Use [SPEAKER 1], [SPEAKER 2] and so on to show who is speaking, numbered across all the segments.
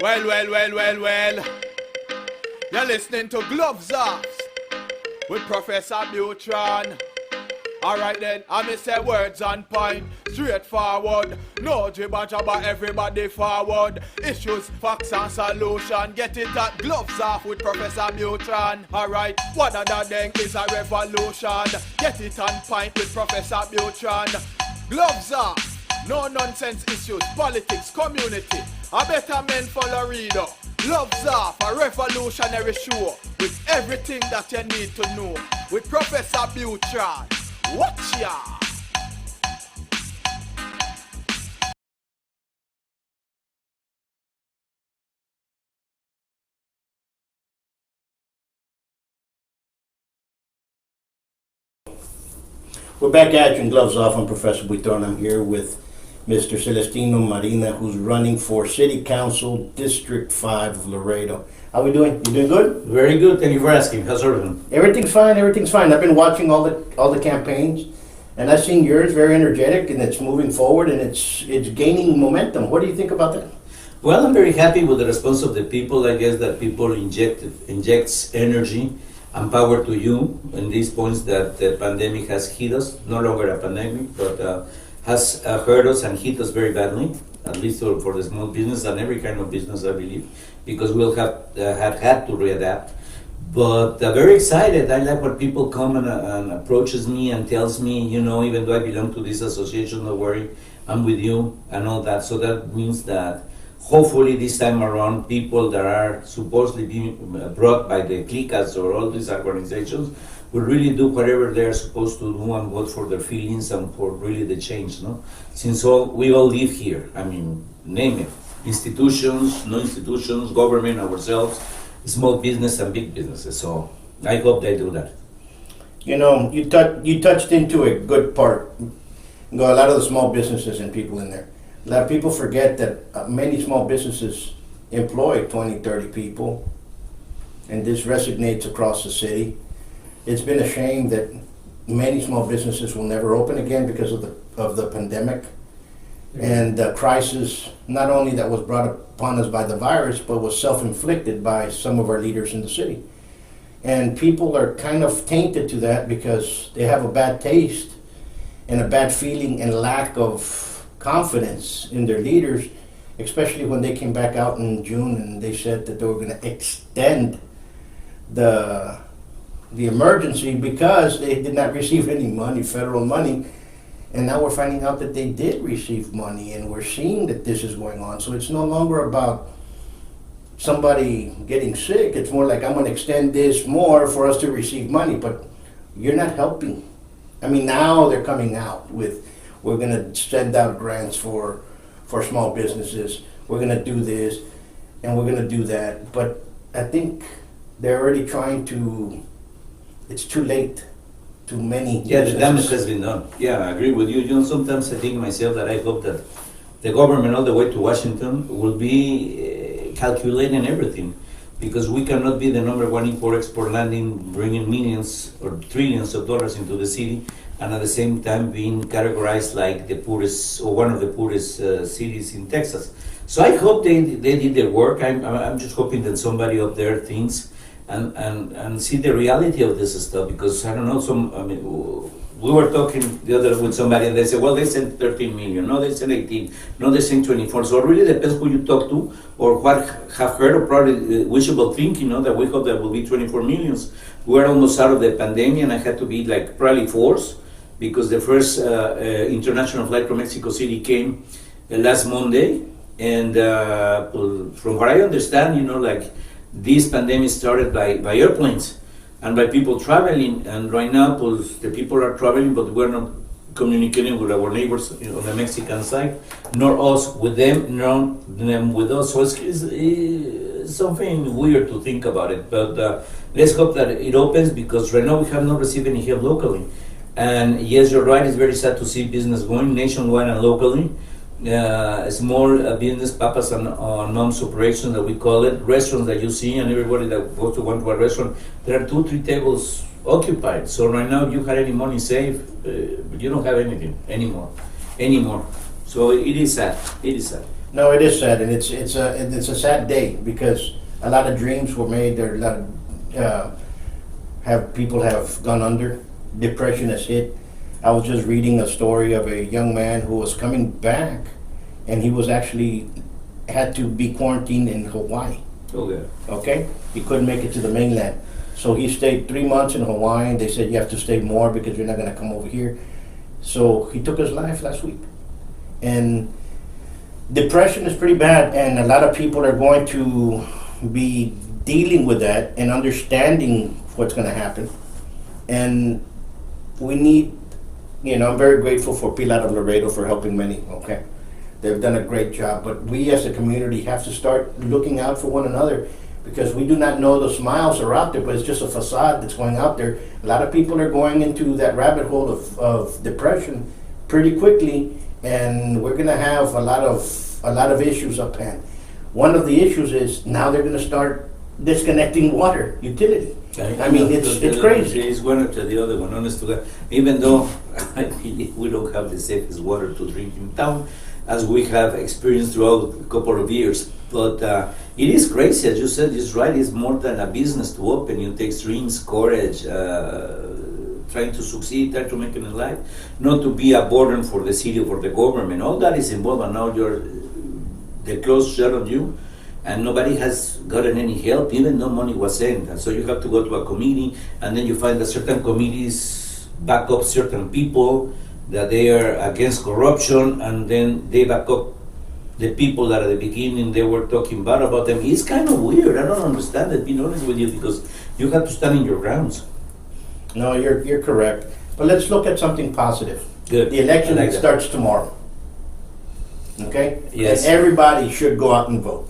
[SPEAKER 1] Well. You're listening to Gloves Off with Professor Buitrón. Alright then, I may say words on point, straightforward. No jibber jabber, everybody forward. Issues, facts and solution. Get it at Gloves Off with Professor Buitrón. Alright, what other thing is a revolution? Get it on point with Professor Buitrón. Gloves Off, no nonsense issues, politics, community. A better men follow reader. Gloves Off, a revolutionary show with everything that you need to know. With Professor Buitrón. Watch ya!
[SPEAKER 2] We're back at you in Gloves Off. I'm Professor Buitrón. I'm here with Mr. Celestino Marina, who's running for City Council District 5 of Laredo. How we doing? You doing good?
[SPEAKER 3] Very good. Thank you for asking. How's everything?
[SPEAKER 2] Everything's fine. I've been watching all the campaigns, and I've seen yours very energetic, and it's moving forward, and it's gaining momentum. What do you think about that?
[SPEAKER 3] Well, I'm very happy with the response of the people. I guess that people injects energy and power to you in these points that the pandemic has hit us. No longer a pandemic, but has hurt us and hit us very badly, at least for the small business and every kind of business, I believe, because we'll have had to readapt. But very excited. I like when people come and approaches me and tells me, even though I belong to this association, don't worry, I'm with you and all that. So that means that hopefully this time around, people that are supposedly being brought by the cliques or all these organizations will really do whatever they're supposed to do and vote for their feelings and for really the change, no? Since we all live here, name it, institutions, no institutions, government, ourselves, small business and big businesses. So I hope they do that.
[SPEAKER 2] You touched into a good part. A lot of the small businesses and people in there. A lot of people forget that many small businesses employ 20, 30 people, and this resonates across the city. It's been a shame that many small businesses will never open again because of the pandemic and the crisis, not only that was brought upon us by the virus, but was self-inflicted by some of our leaders in the city. And people are kind of tainted to that because they have a bad taste and a bad feeling and lack of confidence in their leaders, especially when they came back out in June and they said that they were going to extend the emergency because they did not receive any money, federal money. And now we're finding out that they did receive money, and we're seeing that this is going on. So it's no longer about somebody getting sick. It's more like, I'm going to extend this more for us to receive money, but you're not helping. Now they're coming out with, we're going to send out grants for small businesses. We're going to do this, and we're going to do that. But I think they're already trying to, it's too late to many businesses.
[SPEAKER 3] The damage has been done. Yeah, I agree with you. Sometimes I think myself that I hope that the government all the way to Washington will be calculating everything, because we cannot be the number one import-export landing, bringing millions or trillions of dollars into the city, and at the same time being categorized like the poorest or one of the poorest cities in Texas. So I hope they did their work. I'm just hoping that somebody up there thinks and see the reality of this stuff, because I don't know, we were talking the other with somebody and they said, well, they sent 13 million, no, they sent 18, no, they sent 24. So it really depends who you talk to or what have heard, or probably wishful thinking, that we hope there will be 24 millions. We're almost out of the pandemic, and I had to be like probably forced, because the first international flight from Mexico City came last Monday, and from what I understand, this pandemic started by airplanes and by people traveling, and right now the people are traveling, but we're not communicating with our neighbors on the Mexican side, nor us with them, nor them with us. So it's something weird to think about it, but let's hope that it opens, because right now we have not received any help locally. And yes, you're right, it's very sad to see business going nationwide and locally. Small business, papas and moms operations that we call it, restaurants that you see, and everybody that goes to a restaurant, there are 2-3 tables occupied. So right now, if you had any money saved, you don't have anything anymore. So it is sad.
[SPEAKER 2] No, it is sad, and it's a sad day because a lot of dreams were made. There are a lot of people have gone under. Depression has hit. I was just reading a story of a young man who was coming back, and he was actually had to be quarantined in Hawaii.
[SPEAKER 3] Okay.
[SPEAKER 2] Okay, he couldn't make it to the mainland, so he stayed 3 months in Hawaii. And they said you have to stay more because you're not going to come over here. So he took his life last week, and depression is pretty bad, and a lot of people are going to be dealing with that and understanding what's going to happen. And we need, I'm very grateful for Pilar of Laredo for helping many, okay? They've done a great job, but we as a community have to start looking out for one another because we do not know the smiles are out there, but it's just a facade that's going out there. A lot of people are going into that rabbit hole of depression pretty quickly, and we're going to have a lot of issues up hand. One of the issues is now they're going to start disconnecting water utility. I mean, it's crazy.
[SPEAKER 3] It's one after the other one, honest to God. Even though I believe we don't have the safest water to drink in town, as we have experienced throughout a couple of years. But it is crazy, as you said, it's right, it's more than a business to open. You take dreams, courage, trying to succeed, trying to make it in life, not to be a burden for the city or for the government. All that is involved, and now the clothes shut on you, and nobody has gotten any help, even though money was sent. And so you have to go to a committee, and then you find that certain committees back up certain people, that they are against corruption, and then they back up the people that at the beginning they were talking bad about them. It's kind of weird. I don't understand it, being honest with you, because you have to stand in your grounds.
[SPEAKER 2] No, you're correct. But let's look at something positive.
[SPEAKER 3] Good.
[SPEAKER 2] The election
[SPEAKER 3] I like that.
[SPEAKER 2] starts tomorrow. Okay?
[SPEAKER 3] Yes.
[SPEAKER 2] And everybody should go out and vote.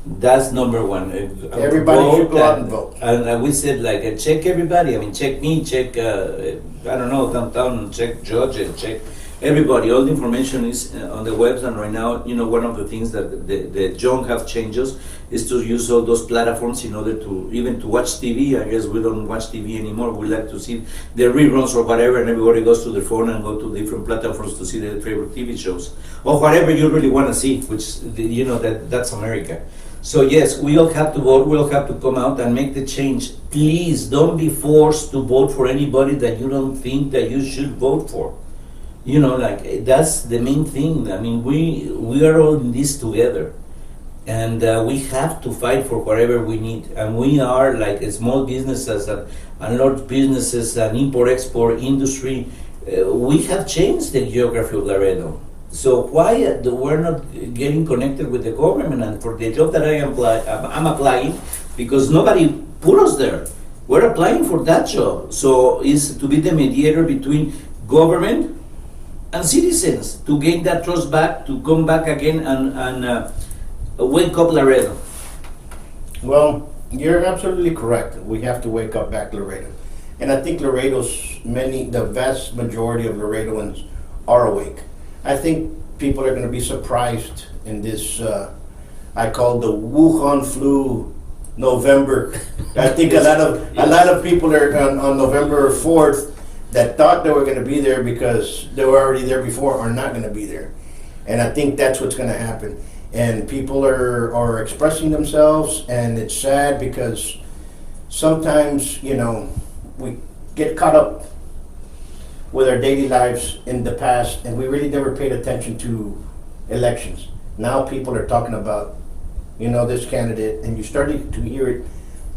[SPEAKER 3] That's number one.
[SPEAKER 2] Everybody should go out and vote.
[SPEAKER 3] And we said, check everybody. I mean, check me, check, I don't know, downtown, check George, and check everybody. All the information is on the website right now. One of the things that the young have changes is to use all those platforms in order to even to watch TV. I guess we don't watch TV anymore. We like to see the reruns or whatever, and everybody goes to their phone and go to different platforms to see their favorite TV shows or whatever you really want to see, which that's America. So yes, we all have to vote. We all have to come out and make the change. Please don't be forced to vote for anybody that you don't think that you should vote for. That's the main thing. I mean, we are all in this together, and we have to fight for whatever we need. And we are like small businesses and large businesses and import-export industry. We have changed the geography of Laredo. So why we're not getting connected with the government? And for the job that I'm applying, because nobody put us there. We're applying for that job. So is to be the mediator between government and citizens to gain that trust back, to come back again and wake up Laredo.
[SPEAKER 2] Well, you're absolutely correct. We have to wake up back Laredo. And I think the vast majority of Laredoans are awake. I think people are going to be surprised in this, I call the Wuhan flu November. I think a lot of people are on November 4th that thought they were going to be there because they were already there before are not going to be there. And I think that's what's going to happen. And people are expressing themselves, and it's sad because sometimes, we get caught up with our daily lives in the past, and we really never paid attention to elections. Now people are talking about, this candidate, and you're starting to hear it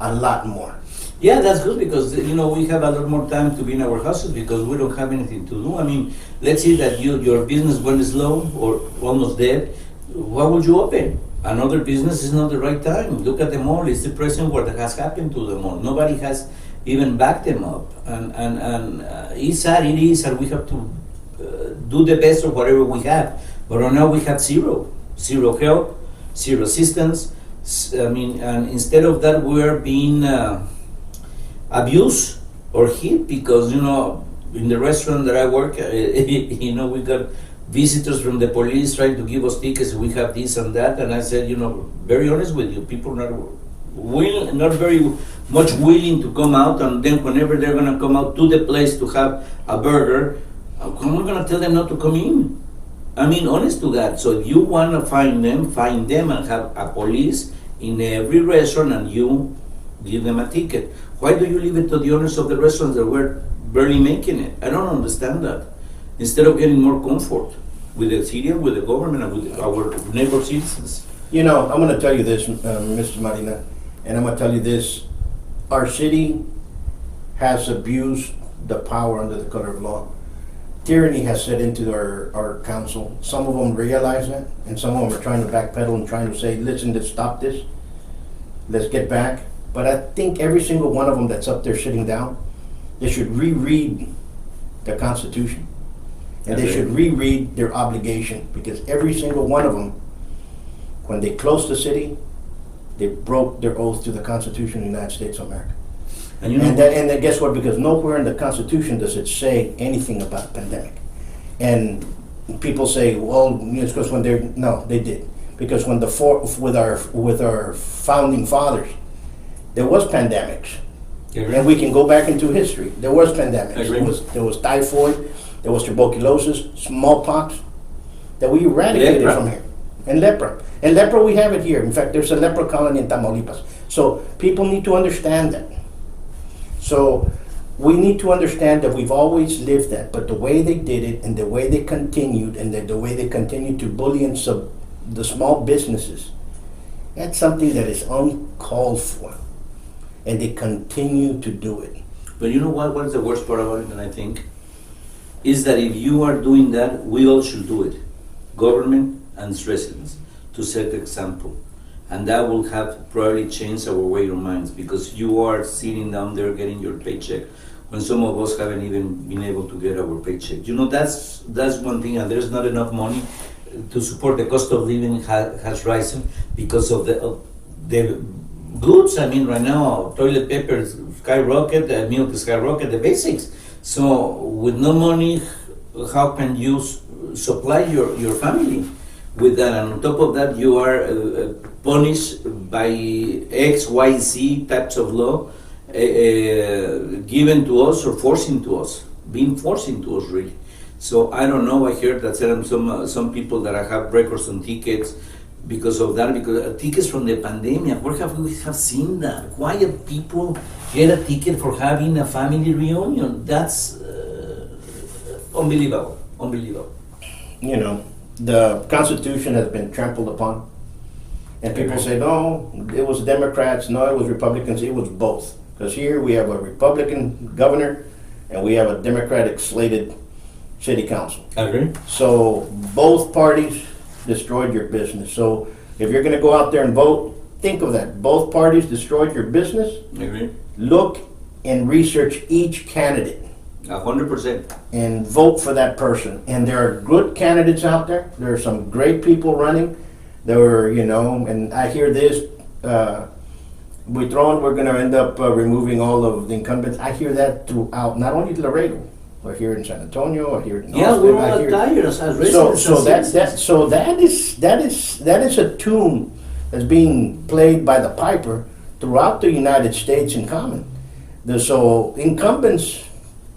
[SPEAKER 2] a lot more.
[SPEAKER 3] Yeah, that's good because, we have a lot more time to be in our houses because we don't have anything to do. I mean, let's say that your business went slow or almost dead. Why would you open? Another business is not the right time. Look at the mall. It's depressing what has happened to the mall. Nobody has even backed them up. And it's sad, it is, and we have to do the best of whatever we have. But right now we have zero help, zero assistance. And instead of that, we are being abused or hit because, in the restaurant that I work, we got visitors from the police trying to give us tickets. We have this and that, and I said, very honest with you, people not very much willing to come out, and then whenever they're going to come out to the place to have a burger, I'm not going to tell them not to come in. I mean, honest to God. So if you want to find them and have a police in every restaurant and you give them a ticket. Why do you leave it to the owners of the restaurants that were barely making it? I don't understand that. Instead of getting more comfort with the city, with the government, and with our neighbor citizens.
[SPEAKER 2] You know, I'm going to tell you this, Mr. Marina, and I'm going to tell you this. Our city has abused the power under the color of law. Tyranny has set into our council. Some of them realize that, and some of them are trying to backpedal and trying to say, listen, let's stop this. Let's get back. But I think every single one of them that's up there sitting down, they should reread the Constitution. And they should reread their obligation, because every single one of them, when they closed the city, they broke their oath to the Constitution of the United States of America.
[SPEAKER 3] And you know,
[SPEAKER 2] And then guess what? Because nowhere in the Constitution does it say anything about pandemic. And people say, well, it's because when they're, no, they did. Because when with our founding fathers, there was pandemics. And we can go back into history. There was pandemics. There was typhoid, there was tuberculosis, smallpox, that we eradicated from here. And lepra. And lepra, we have it here. In fact, there's a lepra colony in Tamaulipas. So people need to understand that. So we need to understand that we've always lived that, but the way they did it and the way they continued and the way they continued to bully and the small businesses, that's something that is uncalled for. And they continue to do it.
[SPEAKER 3] but you know what is the worst part about it, and I think, is that if you are doing that, we all should do it. Government and residents, to set the example. And that will have probably changed our way of minds, because you are sitting down there getting your paycheck when some of us haven't even been able to get our paycheck. You know, that's one thing, and there's not enough money to support. The cost of living has risen because of the goods. I mean, right now, toilet paper skyrocket, milk skyrocket, the basics. So with no money, how can you supply your family with that? And on top of that, you are punished by X, Y, Z types of law given to us or being forced into us, really. So I don't know. I heard that some people that have records on tickets because of that, because tickets from the pandemic. Where have we seen that? Why do people get a ticket for having a family reunion? That's unbelievable.
[SPEAKER 2] You know, the Constitution has been trampled upon. And people say, no, it was Democrats, no, it was Republicans. It was both. Because here we have a Republican governor and we have a Democratic slated city council.
[SPEAKER 3] I agree.
[SPEAKER 2] So both parties destroyed your business. So if you're going to go out there and vote, think of that. Both parties destroyed your business.
[SPEAKER 3] I agree.
[SPEAKER 2] Look and research each candidate.
[SPEAKER 3] 100%.
[SPEAKER 2] And vote for that person. And there are good candidates out there. There are some great people running. There were, you know, and I hear this, Buitron, we're going to end up removing all of the incumbents. I hear that throughout, not only Laredo, I hear it in San Antonio, I hear it in Austin.
[SPEAKER 3] Yeah, we're all tired as residents.
[SPEAKER 2] So that is a tune that's being played by the piper throughout the United States in common. So incumbents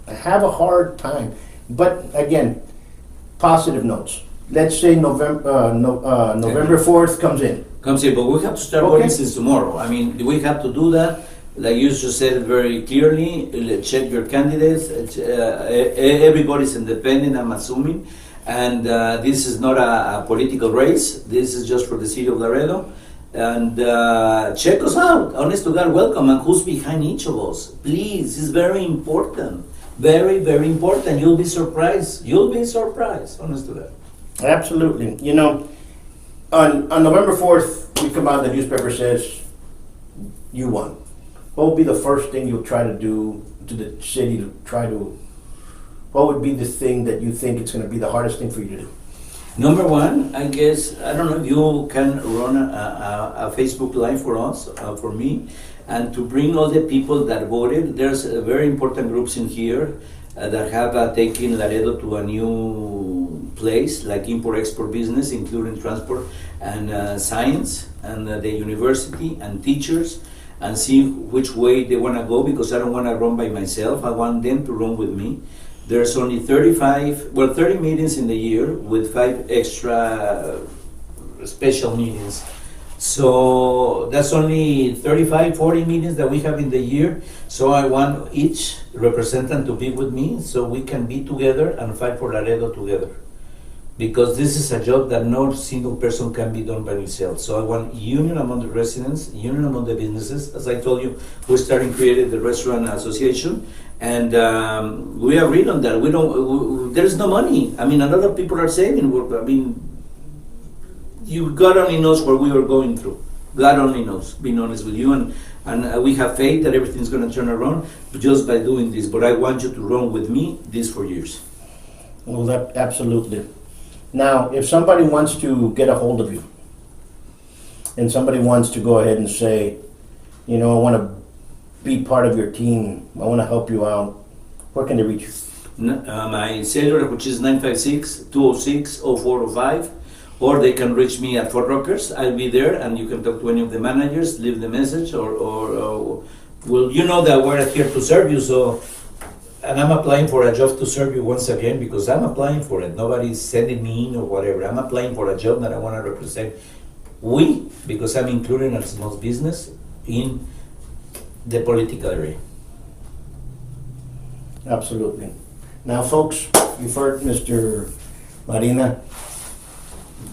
[SPEAKER 2] have a hard time. But again, positive notes. Let's say November 4th comes in.
[SPEAKER 3] But we have to start working since tomorrow. I mean, we have to do that. Like you just said very clearly, check your candidates. Everybody's independent, I'm assuming. And this is not a political race. This is just for the city of Laredo. And check us out. Honest to God, welcome. And who's behind each of us? Please, it's very important. Very, very important. You'll be surprised. Honest to God.
[SPEAKER 2] Absolutely. You know, on November 4th, we come out and the newspaper says, you won. What would be the first thing you'll try to do to the city what would be the thing that you think it's going to be the hardest thing for you to do?
[SPEAKER 3] Number one, I guess, I don't know if you can run a Facebook Live for us, for me, and to bring all the people that voted. There's very important groups in here that have taken Laredo to a new place, like import-export business, including transport and science, and the university and teachers, and see which way they want to go, because I don't want to run by myself. I want them to run with me. There's only 30 meetings in the year with 5 extra special meetings. So that's only 35, 40 meetings that we have in the year. So I want each representative to be with me so we can be together and fight for Laredo together. Because this is a job that no single person can be done by himself. So I want union among the residents, union among the businesses. As I told you, we're starting creating the restaurant association, and we agreed on that. There's no money. I mean, a lot of people are saving. God only knows what we are going through. God only knows, being honest with you. And we have faith that everything's going to turn around just by doing this. But I want you to run with me this for years.
[SPEAKER 2] Well, that absolutely. Now, if somebody wants to get a hold of you, and somebody wants to go ahead and say, I want to be part of your team, I want to help you out, where can they reach you?
[SPEAKER 3] My cellular, which is 956-206-0405, or they can reach me at Fort Rockers. I'll be there, and you can talk to any of the managers, leave the message, or well, you know that we're here to serve you, so. And I'm applying for a job to serve you once again because I'm applying for it. Nobody's sending me in or whatever. I'm applying for a job that I want to represent because I'm including a small business in the political area.
[SPEAKER 2] Absolutely. Now, folks, you've heard Mr. Marina.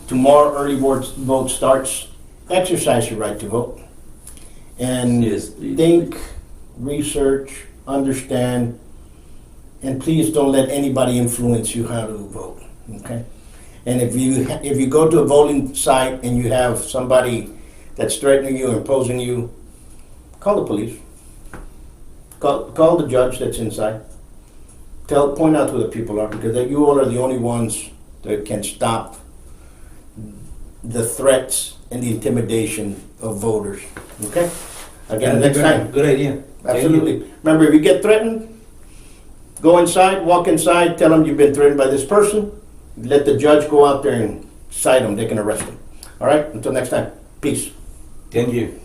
[SPEAKER 2] Tomorrow, early vote starts. Exercise your right to vote. And
[SPEAKER 3] Yes, please.
[SPEAKER 2] Think, research, understand, and please don't let anybody influence you how to vote, okay? And if you go to a voting site and you have somebody that's threatening you, imposing you, call the police. Call the judge that's inside. Point out who the people are, because you all are the only ones that can stop the threats and the intimidation of voters, okay? Again, next time.
[SPEAKER 3] Good idea.
[SPEAKER 2] Absolutely. Remember, if you get threatened, go inside, walk inside, tell them you've been threatened by this person. Let the judge go out there and cite them. They can arrest them. All right? Until next time. Peace.
[SPEAKER 3] Thank you.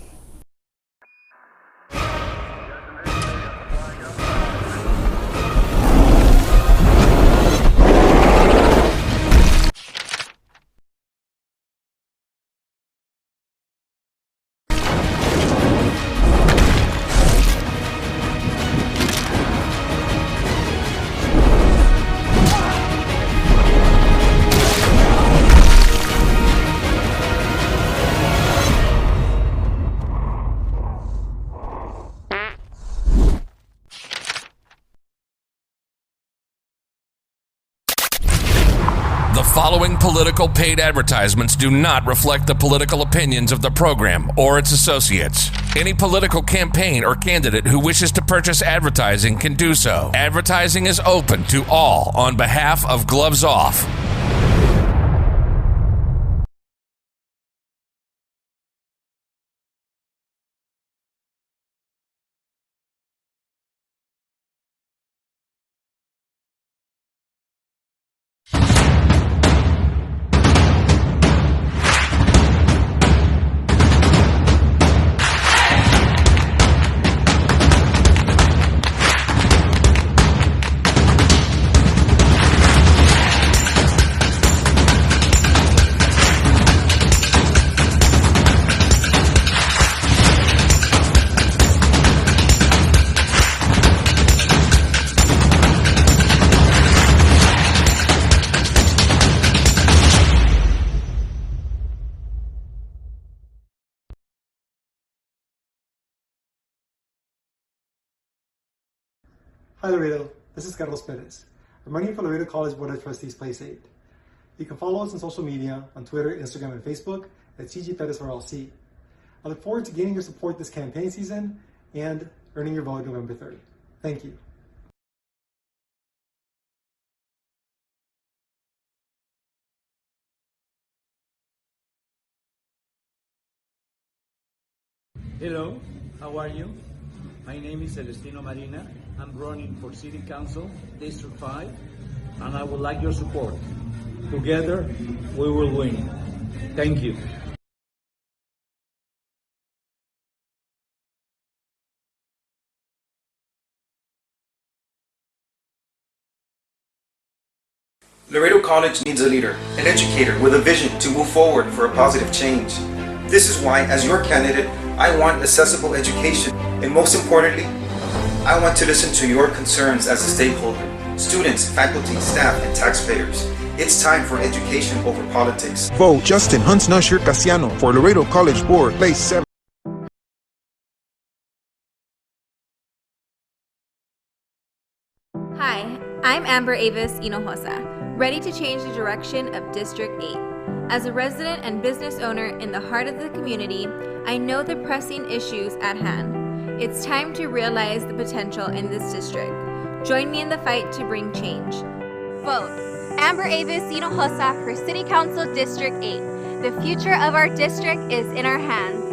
[SPEAKER 4] The following political paid advertisements do not reflect the political opinions of the program or its associates. Any political campaign or candidate who wishes to purchase advertising can do so. Advertising is open to all on behalf of Gloves Off.
[SPEAKER 5] Hi Laredo, this is Carlos Perez. I'm running for Laredo College Board of Trustees Place 8. You can follow us on social media on Twitter, Instagram, and Facebook at CG Perez RLC. I look forward to gaining your support this campaign season and earning your vote November 3rd. Thank you.
[SPEAKER 6] Hello, how are you? My name is Celestino Marina. I'm running for City Council, District 5, and I would like your support. Together, we will win. Thank you.
[SPEAKER 7] Laredo College needs a leader, an educator with a vision to move forward for a positive change. This is why, as your candidate, I want accessible education, and most importantly, I want to listen to your concerns as a stakeholder, students, faculty, staff, and taxpayers. It's time for education over politics.
[SPEAKER 8] Vote Justin Huntsnusher Casiano for Laredo College Board, place 7.
[SPEAKER 9] Hi, I'm Amber Avis Hinojosa, ready to change the direction of District 8. As a resident and business owner in the heart of the community, I know the pressing issues at hand. It's time to realize the potential in this district. Join me in the fight to bring change. Vote Amber Avis Hinojosa for City Council District 8. The future of our district is in our hands.